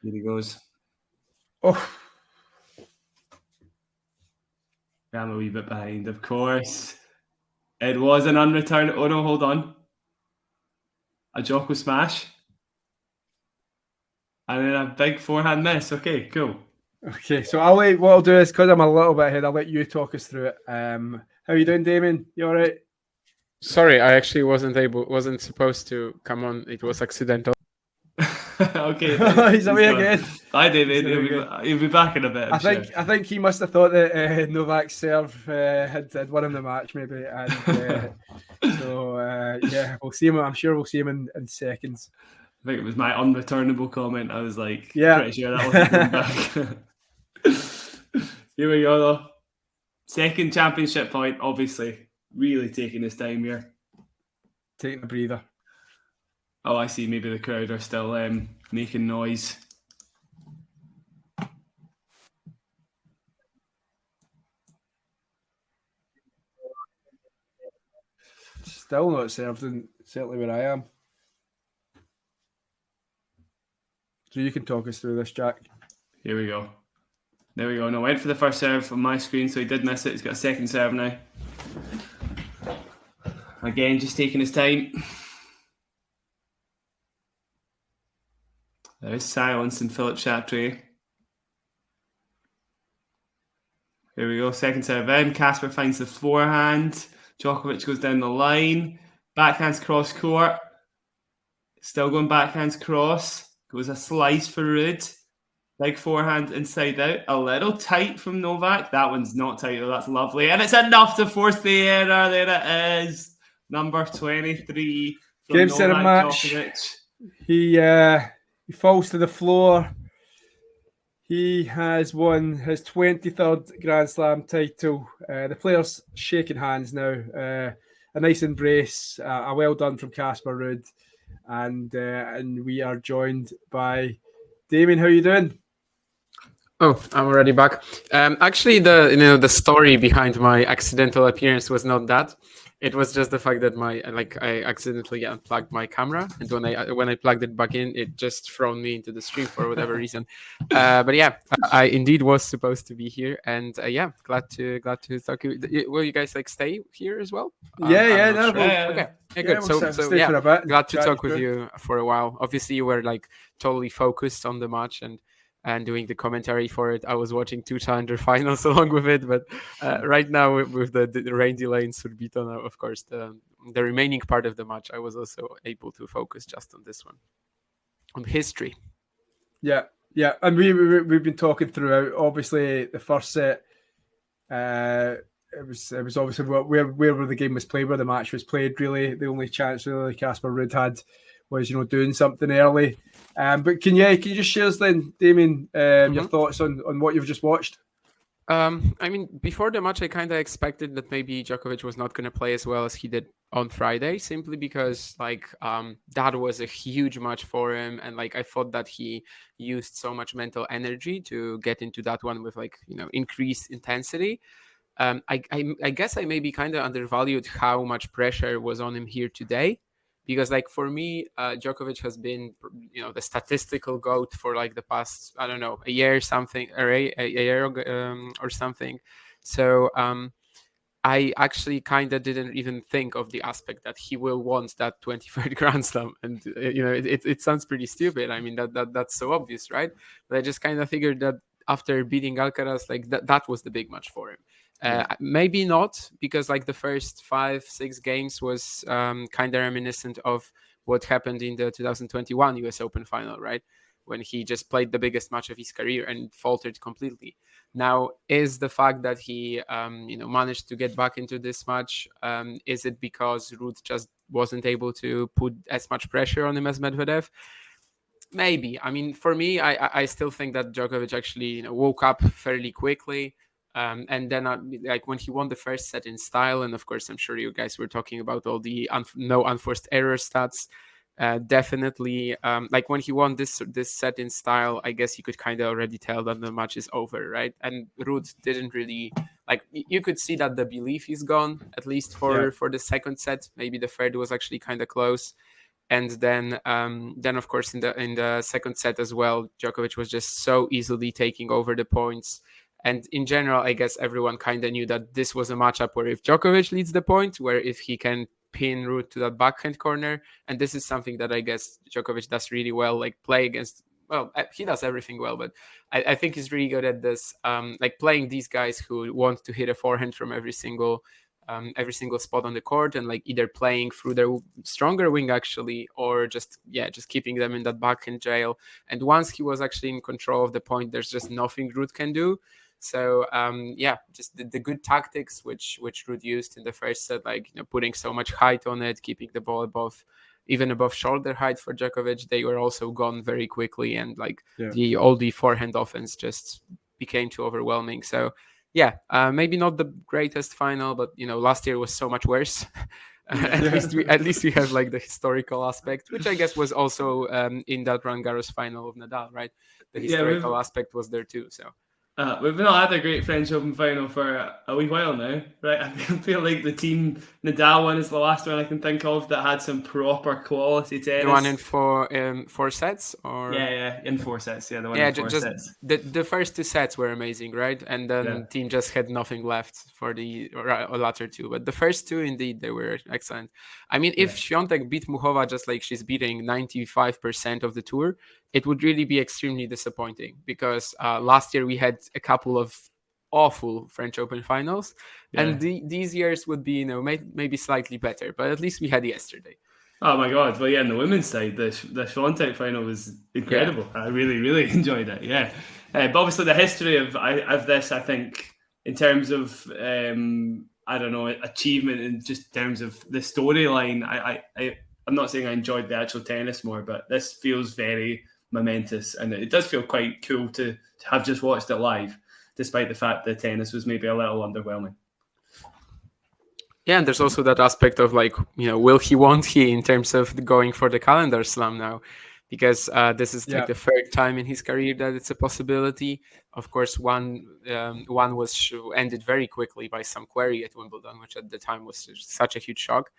Here he goes. Oh, I'm a wee bit behind, of course. It was an unreturned. Oh no, hold on. A Djoko smash. And then a big forehand miss. Okay, cool. okay. So what I'll do is, because I'm a little bit ahead, I'll let you talk us through it. How are you doing, Damien? You all right? Sorry, I actually wasn't supposed to come on. It was accidental. Okay. He's away again. Hi, David. He'll be back in a bit. I think he must have thought that Novak's serve had won him the match, maybe. And we'll see him. I'm sure we'll see him in seconds. I think it was my unreturnable comment. I was like, pretty sure that wasn't coming back. Here we go, though. Second championship point, obviously. Really taking his time here. Taking a breather. Oh, I see. Maybe the crowd are still making noise. Still not served, certainly where I am. So you can talk us through this, Jack. Here we go. There we go. No, went for the first serve on my screen, so he did miss it. He's got a second serve now. Again, just taking his time. There is silence in Philip Chatrier. Here we go. Second serve in. Casper finds the forehand. Djokovic goes down the line. Backhands cross court. Still going backhands cross. Goes a slice for Ruud. Big forehand inside out. A little tight from Novak. That one's not tight though. That's lovely. And it's enough to force the error. There it is. Number 23 from Game, set, and match. Djokovic. He falls to the floor. He has won his 23rd Grand Slam title. The players shaking hands now. A nice embrace. A well done from Casper Ruud. And we are joined by Damien. How are you doing? Oh, I'm already back. Actually, the story behind my accidental appearance was not that. It was just the fact that I accidentally unplugged my camera, and when I plugged it back in, it just thrown me into the stream for whatever reason. But yeah, I indeed was supposed to be here, and glad to talk. Will you guys stay here as well? Okay. Good. So glad to talk with you for a while. Obviously, you were totally focused on the match and doing the commentary for it. I was watching two challenger finals along with it, but right now with the rain delay in Surbito, of course, the remaining part of the match, I was also able to focus just on this one, on history. Yeah, and we've been talking throughout. Obviously, the first set, it was obviously where the game was played, where the match was played. Really, the only chance really Casper Ruud had was doing something early. But can you just share us then, Damien, your thoughts on what you've just watched? I mean, before the match, I kind of expected that maybe Djokovic was not going to play as well as he did on Friday, simply because that was a huge match for him, and I thought that he used so much mental energy to get into that one with increased intensity. I guess I maybe kind of undervalued how much pressure was on him here today. Because for me, Djokovic has been, the statistical GOAT for the past, I don't know, a year or something. So I actually kind of didn't even think of the aspect that he will want that 23rd Grand Slam, and it sounds pretty stupid. I mean that's so obvious, right? But I just kind of figured that after beating Alcaraz, that was the big match for him. Maybe not, because the first 5-6 games was kind of reminiscent of what happened in the 2021 US Open final, right? When he just played the biggest match of his career and faltered completely. Now, is the fact that he managed to get back into this match, is it because Ruud just wasn't able to put as much pressure on him as Medvedev? Maybe. I mean, for me, I still think that Djokovic actually woke up fairly quickly. And then when he won the first set in style, and of course I'm sure you guys were talking about all the no unforced error stats, definitely when he won this set in style, I guess you could kind of already tell that the match is over, right? And Ruud didn't really you could see that the belief is gone, at least for the second set. Maybe the third was actually kind of close. And then of course in the second set as well, Djokovic was just so easily taking over the points. And in general, I guess everyone kind of knew that this was a matchup where if Djokovic leads the point, where if he can pin Ruud to that backhand corner, and this is something that I guess Djokovic does really well, like play against. Well, he does everything well, but I think he's really good at this, like playing these guys who want to hit a forehand from every single spot on the court, and like either playing through their stronger wing actually, or just keeping them in that backhand jail. And once he was actually in control of the point, there's just nothing Ruud can do. So just the good tactics which Ruud used in the first set, like putting so much height on it, keeping the ball even above shoulder height for Djokovic, they were also gone very quickly, and like all the forehand offense just became too overwhelming. So maybe not the greatest final, but last year was so much worse. At least we have like the historical aspect, which I guess was also in that Roland Garros final of Nadal, right? The historical aspect was there too. So we've not had a great French Open final for a wee while now, right? I feel like the team Nadal one is the last one I can think of that had some proper quality tennis. The one in four sets, or in 4 sets. The one in 4 sets. The first 2 sets were amazing, right? And then team just had nothing left for the latter 2. But the first 2, indeed, they were excellent. I mean, if Świątek beat Muchova just like she's beating 95% of the tour, it would really be extremely disappointing, because last year we had a couple of awful French Open finals, and these years would be maybe slightly better, but at least we had yesterday. Oh my god! Well, on the women's side, the Świątek final was incredible. I really, really enjoyed it. But obviously the history of this, I think, in terms of achievement, in just terms of the storyline, I'm not saying I enjoyed the actual tennis more, but this feels very momentous, and it does feel quite cool to have just watched it live, despite the fact that tennis was maybe a little underwhelming. And there's also that aspect of like, won't he in terms of going for the calendar slam now, because this is like the third time in his career that it's a possibility. Of course, one was ended very quickly by some query at Wimbledon, which at the time was such a huge shock.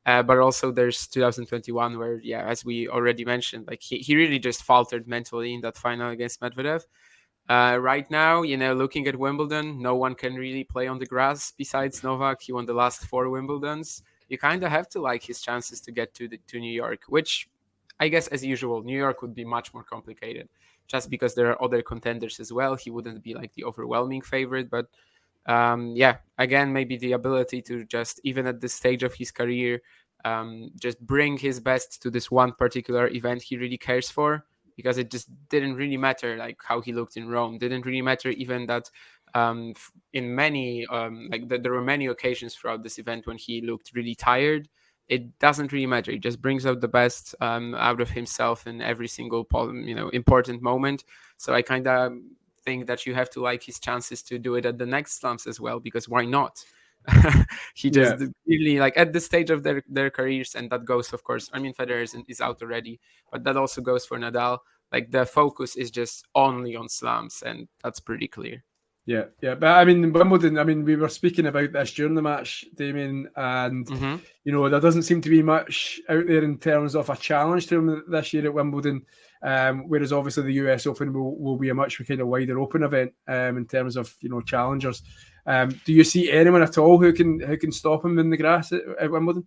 But also there's 2021 where, as we already mentioned, like he really just faltered mentally in that final against Medvedev. Right now, looking at Wimbledon, no one can really play on the grass besides Novak. He won the last 4 Wimbledons. You kind of have to like his chances to get to New York, which I guess, as usual, New York would be much more complicated just because there are other contenders as well. He wouldn't be like the overwhelming favorite, but again, maybe the ability to just, even at this stage of his career, just bring his best to this one particular event he really cares for, because it just didn't really matter like how he looked in Rome. Didn't really matter even that in many there were many occasions throughout this event when he looked really tired. It doesn't really matter. He just brings out the best out of himself in every single important moment. So I kind of think that you have to like his chances to do it at the next slams as well, because why not? He just really, like, at this stage of their careers, and that goes, of course, I mean, Federer is out already, but that also goes for Nadal. Like, the focus is just only on slams, and that's pretty clear. Yeah. But I mean, Wimbledon, we were speaking about this during the match, Damien, and there doesn't seem to be much out there in terms of a challenge to him this year at Wimbledon. Whereas obviously the US Open will be a much kind of wider open event in terms of challengers. Do you see anyone at all who can stop him in the grass at Wimbledon?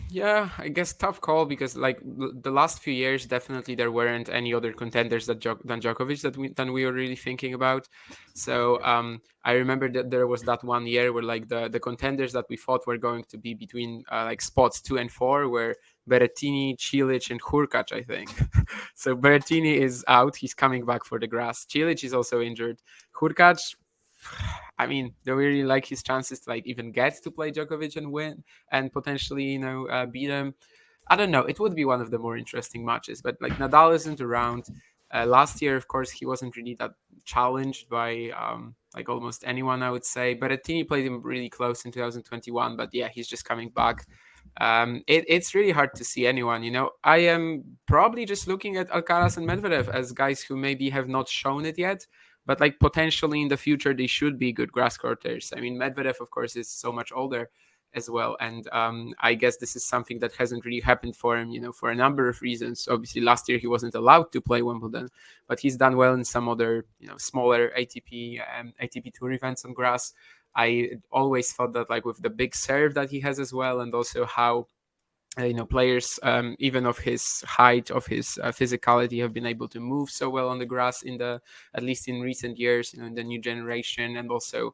Yeah, I guess tough call, because like the last few years, definitely there weren't any other contenders than Djokovic than we were really thinking about. So I remember that there was that one year where like the contenders that we thought were going to be between like spots 2 and 4 were Berrettini, Cilic, and Hurkacz, I think. So Berrettini is out; he's coming back for the grass. Cilic is also injured. Hurkacz, I mean, do we really like his chances to like even get to play Djokovic and win and potentially, beat him? I don't know. It would be one of the more interesting matches, but like Nadal isn't around. Last year, of course, he wasn't really that challenged by like almost anyone, I would say. Berrettini played him really close in 2021, but yeah, he's just coming back. It's really hard to see anyone. I am probably just looking at Alcaraz and Medvedev as guys who maybe have not shown it yet, but like potentially in the future they should be good grass courters. I mean, Medvedev, of course, is so much older, as well. And I guess this is something that hasn't really happened for him, for a number of reasons. Obviously, last year he wasn't allowed to play Wimbledon, but he's done well in some other, smaller ATP Tour events on grass. I always thought that, like, with the big serve that he has as well, and also how players, even of his height, of his physicality, have been able to move so well on the grass at least in recent years, in the new generation. And also,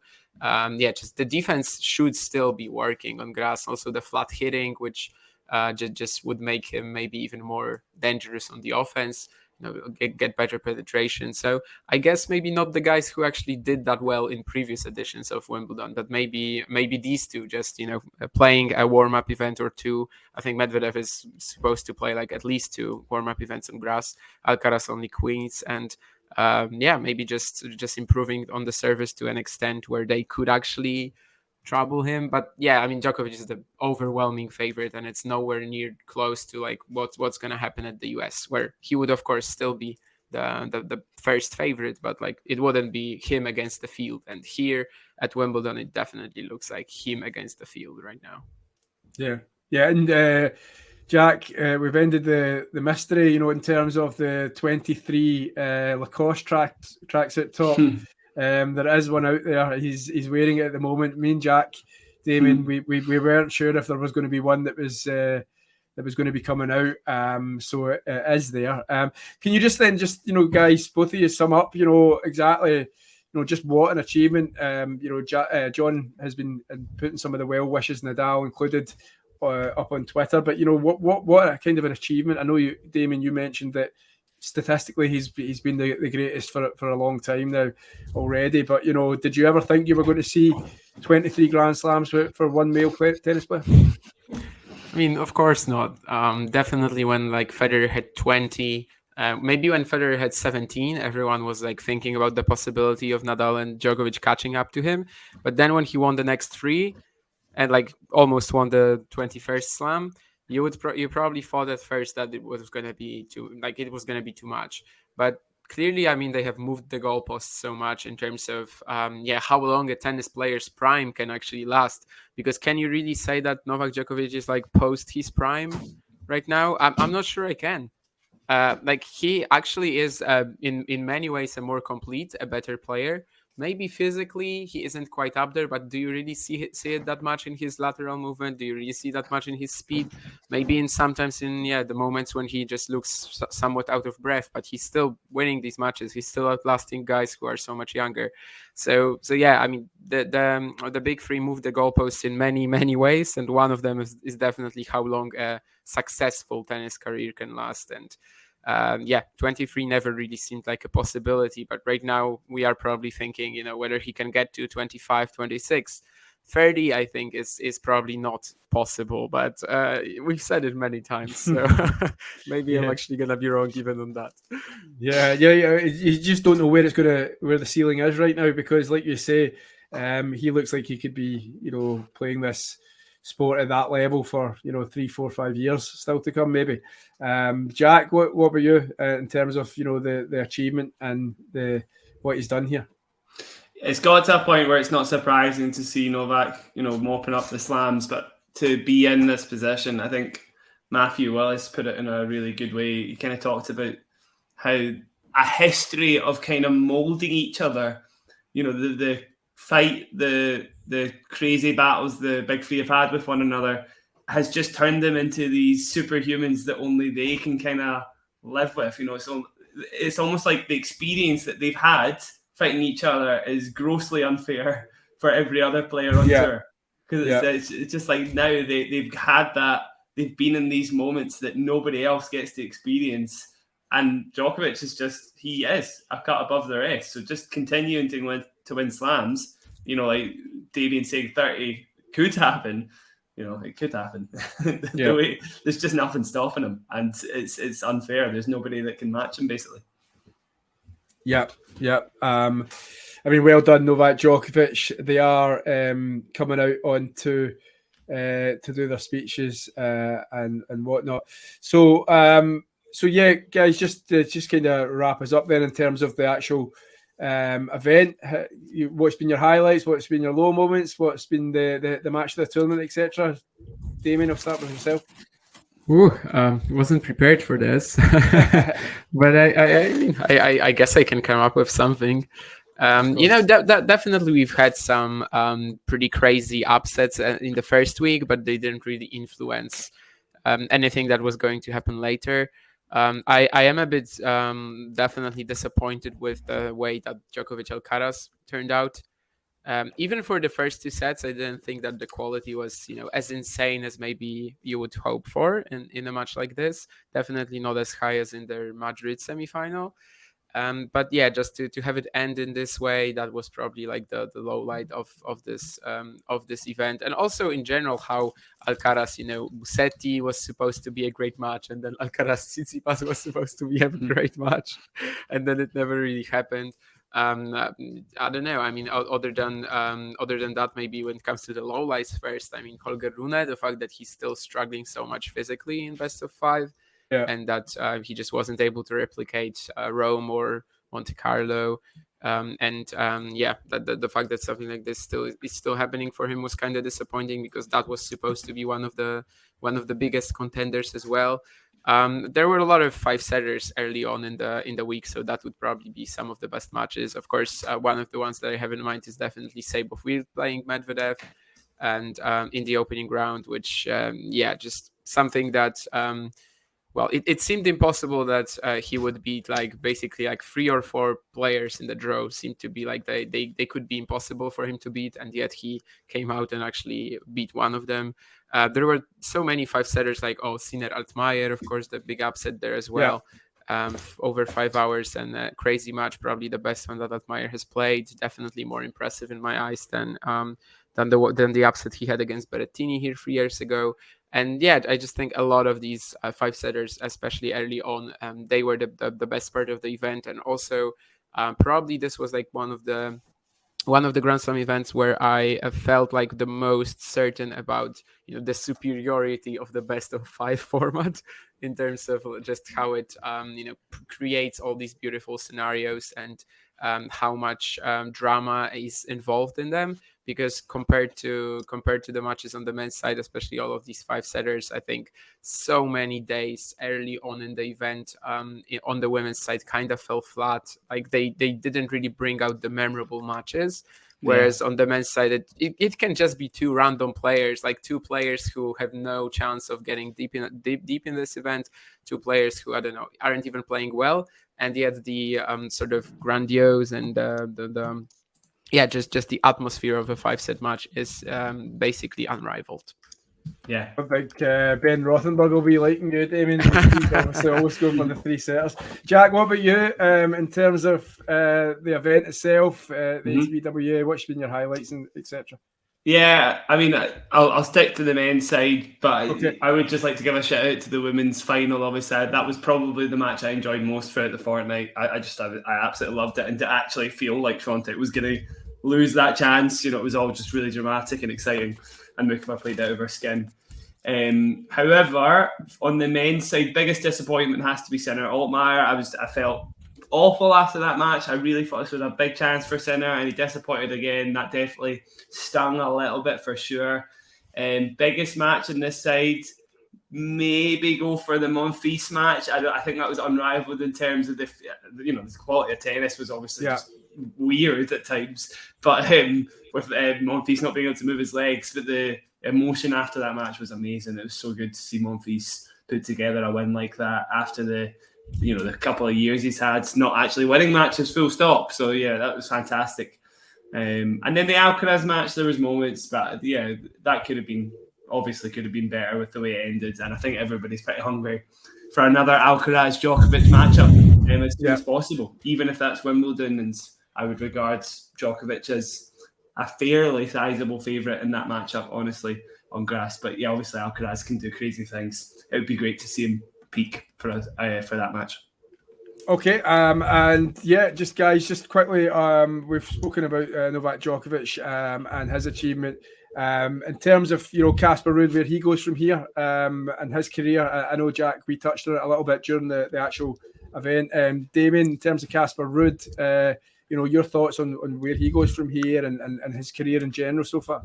just the defense should still be working on grass. Also, the flat hitting, which just would make him maybe even more dangerous on the offense. Get better penetration. So I guess maybe not the guys who actually did that well in previous editions of Wimbledon, but maybe these two just, playing a warm-up event or two. I think Medvedev is supposed to play like at least 2 warm-up events on grass. Alcaraz only queens, and maybe just improving on the service to an extent where they could actually trouble him. But Djokovic is the overwhelming favorite, and it's nowhere near close to like what's going to happen at the US, where he would of course still be the first favorite, but like it wouldn't be him against the field. And here at Wimbledon, it definitely looks like him against the field right now. And Jack, we've ended the mystery, in terms of the 23 Lacoste tracks at top. There is one out there. He's wearing it at the moment. Me and Jack, Damien, we weren't sure if there was going to be one that was going to be coming out. So it is there. Can you just guys, both of you sum up, exactly, just what an achievement. John has been putting some of the well wishes, Nadal included, up on Twitter. But what a kind of an achievement. I know you, Damien, you mentioned that statistically he's been the greatest for a long time now already. But did you ever think you were going to see 23 Grand Slams for one male tennis player? I mean, of course not. Definitely when like Federer had 20, maybe when Federer had 17, everyone was like thinking about the possibility of Nadal and Djokovic catching up to him. But then when he won the next 3 and like almost won the 21st Slam, you probably thought at first that it was going to be too much. But clearly, I mean, they have moved the goalposts so much in terms of how long a tennis player's prime can actually last. Because can you really say that Novak Djokovic is like post his prime right now? I'm not sure I can. Like he actually is in many ways a more complete, a better player. Maybe physically he isn't quite up there, but do you really see it that much in his lateral movement? Do you really see that much in his speed? Maybe sometimes in the moments when he just looks somewhat out of breath, but he's still winning these matches. He's still outlasting guys who are so much younger. So I mean, the big 3 moved the goalposts in many, many ways, and one of them is definitely how long a successful tennis career can last. And 23 never really seemed like a possibility, but right now we are probably thinking, whether he can get to 25, 26. 30, I think, is probably not possible, but we've said it many times, so maybe I'm actually gonna be wrong even on that. You just don't know where the ceiling is right now, because like you say, he looks like he could be, playing this sport at that level for 3, 4, 5 years still to come, maybe. Jack, what were you in terms of the achievement and what he's done here? It's got to a point where it's not surprising to see Novak mopping up the slams, but to be in this position, I think Matthew Willis put it in a really good way. He kind of talked about how a history of kind of molding each other, the fight, the crazy battles the big 3 have had with one another has just turned them into these superhumans that only they can kind of live with. So it's almost like the experience that they've had fighting each other is grossly unfair for every other player on tour, because it's just like now they've had that, they've been in these moments that nobody else gets to experience. And Djokovic he is a cut above the rest. So just continuing to win slams, like Damien saying 30 could happen, it could happen. There's just nothing stopping him, and it's unfair. There's nobody that can match him, basically. Yeah. I mean, well done, Novak Djokovic. They are coming out on to do their speeches and whatnot. So yeah, guys, just kind of wrap us up then in terms of the actual event. What's been your highlights? What's been your low moments? What's been the match of the tournament, etc.? Damien, I'll start with yourself. Wasn't prepared for this, but I guess I can come up with something. Definitely we've had some pretty crazy upsets in the first week, but they didn't really influence anything that was going to happen later. I am a bit definitely disappointed with the way that Djokovic Alcaraz turned out. Even for the first 2 sets, I didn't think that the quality was, as insane as maybe you would hope for in a match like this. Definitely not as high as in their Madrid semifinal. But yeah, just to have it end in this way, that was probably like the low light of this event. And also in general, how Alcaraz, Musetti was supposed to be a great match, and then Alcaraz Tsitsipas was supposed to be a great match, and then it never really happened. I don't know. I mean, other than that, maybe when it comes to the lowlights first, I mean, Holger Rune, the fact that he's still struggling so much physically in best of 5. Yeah. And that he just wasn't able to replicate Rome or Monte Carlo. The fact that something like this is still happening for him was kind of disappointing, because that was supposed to be one of the biggest contenders as well. There were a lot of 5-setters early on in the week, so that would probably be some of the best matches. Of course, one of the ones that I have in mind is definitely Seyboth playing Medvedev, and in the opening round, which just something that it seemed impossible that he would beat basically 3 or 4 players in the draw. Seemed to be like they could be impossible for him to beat, and yet he came out and actually beat one of them. There were so many 5-setters like Sinner Altmaier, of course, the big upset there as well. Yeah. Over 5 hours, and a crazy match, probably the best one that Altmaier has played. Definitely more impressive in my eyes than the upset he had against Berrettini here 3 years ago. And yeah, I just think a lot of these 5-setters, especially early on, they were the best part of the event. And also, probably this was one of the Grand Slam events where I felt like the most certain about the superiority of the best of 5 format, in terms of just how it creates all these beautiful scenarios, and how much drama is involved in them. Because compared to the matches on the men's side, especially all of these 5-setters, I think so many days early on in the event on the women's side kind of fell flat. Like they didn't really bring out the memorable matches. Whereas on the men's side, it can just be 2 random players, like 2 players who have no chance of getting deep in this event, 2 players who, I don't know, aren't even playing well, and yet the sort of grandiose and just the atmosphere of a 5-set match is basically unrivaled. Yeah, I think Ben Rothenberg will be liking you, Damien. He's obviously always going for the 3-setters. Jack, what about you in terms of the event itself, the HBWA? What's been your highlights and etc.? Yeah, I mean, I'll stick to the men's side, but okay. I would just like to give a shout out to the women's final. Obviously, that was probably the match I enjoyed most throughout the fortnight. I absolutely loved it, and to actually feel like Swiatek was going to lose that chance, it was all just really dramatic and exciting, and Mukova played out of her skin. However, on the men's side, biggest disappointment has to be Sinner Altmaier. I felt awful after that match. I really thought this was a big chance for Sinner, and he disappointed again. That definitely stung a little bit for sure. Biggest match on this side, maybe go for the Monfils match. I think that was unrivaled in terms of the quality of tennis was obviously just weird at times, but with Monfils not being able to move his legs, but the emotion after that match was amazing. It was so good to see Monfils put together a win like that after the couple of years he's had not actually winning matches full stop. So yeah, that was fantastic. And then the Alcaraz match, there was moments, but yeah, that could have been better with the way it ended, and I think everybody's pretty hungry for another Alcaraz Djokovic matchup as soon as possible, even if that's Wimbledon. And I would regard Djokovic as a fairly sizable favourite in that matchup, honestly, on grass. But yeah, obviously Alcaraz can do crazy things. It would be great to see him peak for that match. Okay, and yeah, just quickly, we've spoken about Novak Djokovic and his achievement. In terms of Casper Ruud, where he goes from here and his career, I know, Jack, we touched on it a little bit during the actual event. Damien, in terms of Casper Ruud, your thoughts on where he goes from here and his career in general so far.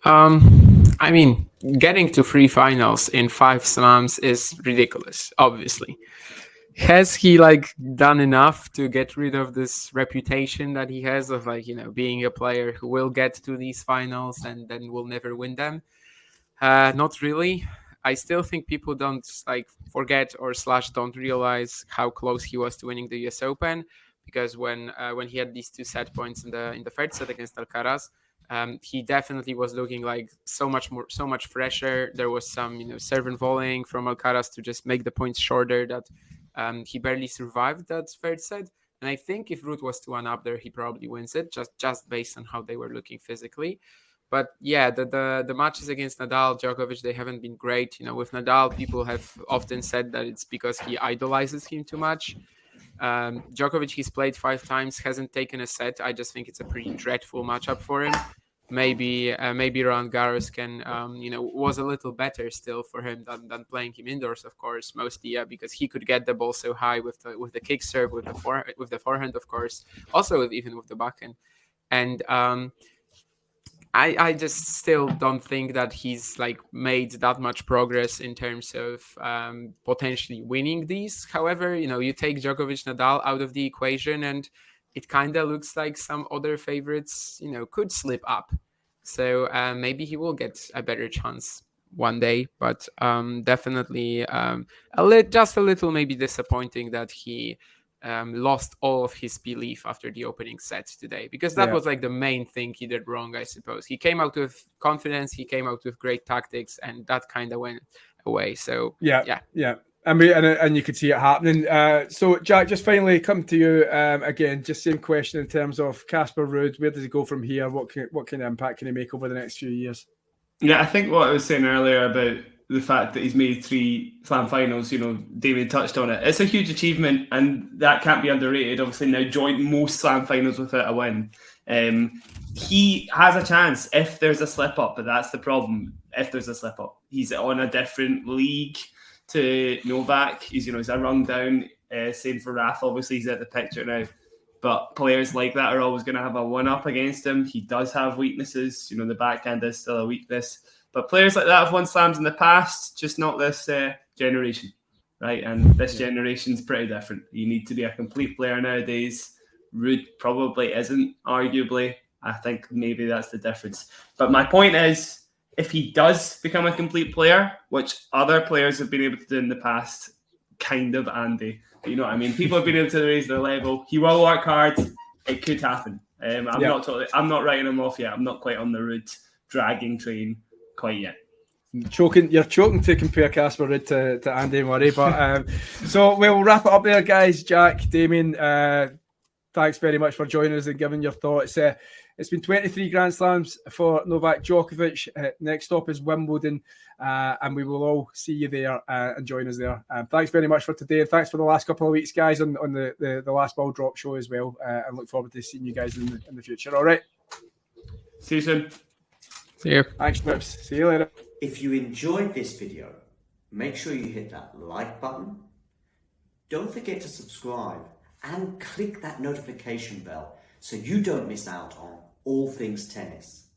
I mean, getting to 3 finals in 5 slams is ridiculous, obviously. Has he done enough to get rid of this reputation that he has of being a player who will get to these finals and then will never win them? Not really. I still think people don't forget or / don't realize how close he was to winning the US Open, because when he had these 2 set points in the third set against Alcaraz, he definitely was looking so much fresher. There was some serve and volleying from Alcaraz to just make the points shorter that he barely survived that third set. And I think if Ruud was to 1-up there, he probably wins it just based on how they were looking physically. But yeah, the matches against Nadal, Djokovic, they haven't been great. With Nadal, people have often said that it's because he idolizes him too much. Djokovic, he's played 5 times, hasn't taken a set. I just think it's a pretty dreadful matchup for him. Maybe Roland Garros can was a little better still for him than playing him indoors, of course, mostly because he could get the ball so high with the kick serve, with the forehand, of course, also even with the backhand. And I just still don't think that he's made that much progress in terms of potentially winning these. However, you take Djokovic, Nadal out of the equation, and it kind of looks like some other favorites, could slip up. So maybe he will get a better chance one day, but definitely just a little maybe disappointing that he lost all of his belief after the opening set today, because that was the main thing he did wrong, I suppose. He came out with confidence, he came out with great tactics, and that kind of went away. So yeah. I mean, and you could see it happening. So, Jack, just finally come to you again. Just same question in terms of Casper Ruud. Where does he go from here? What kind of impact can he make over the next few years? Yeah, I think what I was saying earlier about the fact that he's made 3 slam finals, David touched on it. It's a huge achievement, and that can't be underrated. Obviously, now joined most slam finals without a win. He has a chance if there's a slip up, but that's the problem. If there's a slip up, he's on a different league to Novak. He's a rung down. Same for Rafa. Obviously, he's at the picture now. But players like that are always going to have a 1-up against him. He does have weaknesses. The backhand is still a weakness. But players like that have won slams in the past, just not this generation, right? And this generation's pretty different. You need to be a complete player nowadays. Ruud probably isn't, arguably. I think maybe that's the difference. But my point is, if he does become a complete player, which other players have been able to do in the past, kind of Andy, you know what I mean? People have been able to raise their level. He will work hard. It could happen. I'm not writing him off yet. I'm not quite on the Ruud dragging train quite yet. You're choking to compare Casper Ruud to Andy Murray, but so we'll wrap it up there, guys. Jack, Damien, thanks very much for joining us and giving your thoughts. It's been 23 Grand Slams for Novak Djokovic. Next stop is Wimbledon, and we will all see you there and join us there. Thanks very much for today, and thanks for the last couple of weeks, guys, on the Last Ball Drop show as well. And look forward to seeing you guys in the future. All right. See you soon. See you. Thanks, Pips. See you later. If you enjoyed this video, make sure you hit that like button. Don't forget to subscribe and click that notification bell so you don't miss out on all things tennis.